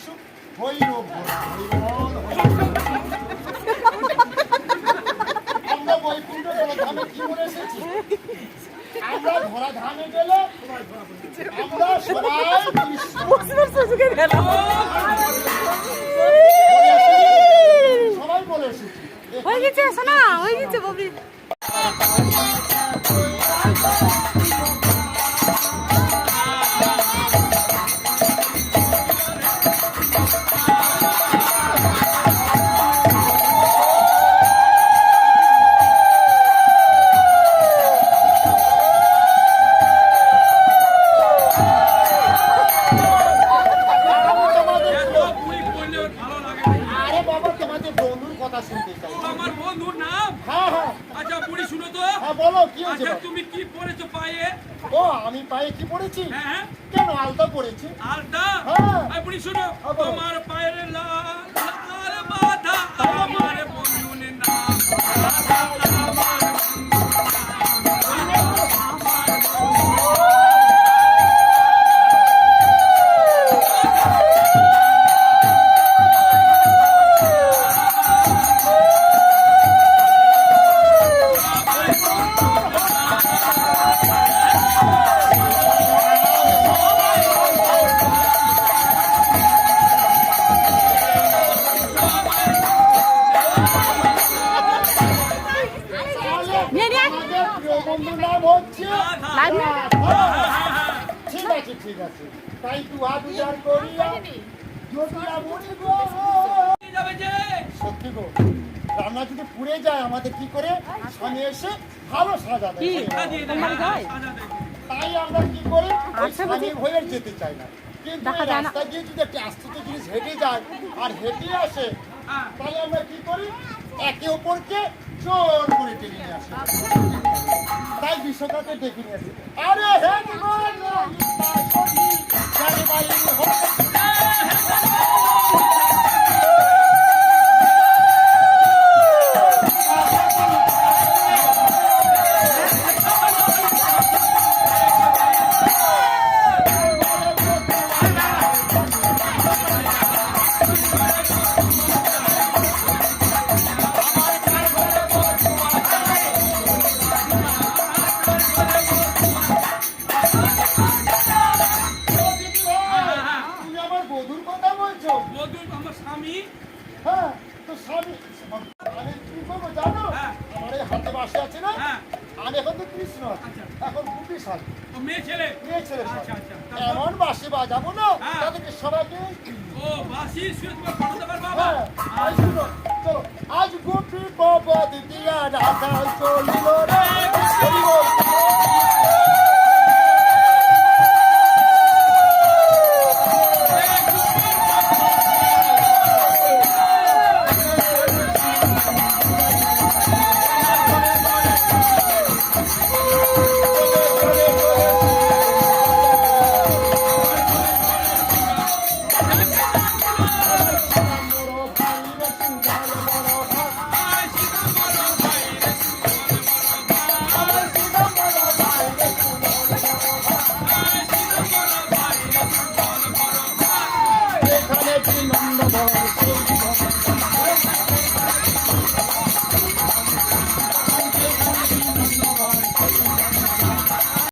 সুখ ভৈরব আমরা বৈকুণ্ঠ ধামে কি বলে এসেছি? আমরা ধরা ধামে গেলে আমরা সবাই সবাই বলে এসেছি। হয়ে গেছে শোনা, হয়ে গেছে ববি। তুমি কি পরেছো পায়ে? ও আমি পায়ে কি পরেছি? কেন আলতা পরেছি। আলতা? হ্যাঁ বুড়ি শুনো, তোমার পায়ের লাল বাঁধা আমার বন্ধুর নাম। ঠিক আছে, তাই তু হাত উজাড় করিয়া সত্যি গো, রান্না যদি পুড়ে যায় আমাদের কি করে স্বামী এসে ভালো সাজা দেয়। তাই আমরা কি করি স্বামী হয়ে যেতে চাই না, কিন্তু রাস্তা দিয়ে যদি একটা আস্তে জিনিস হেঁটে যায় আর হেঁটে আসে তাহলে আমরা কি করি একে অপরকে জোর করে টেনে নিয়ে আসি। তাই বিশ্বকাপে ডেকে নিয়ে আসি। আরে হে এমন বাঁশি বাজাবো না তাদেরকে সবাইকে। চলো আজ গোপী বাবা দিদিয়া রাধা চলিল রে।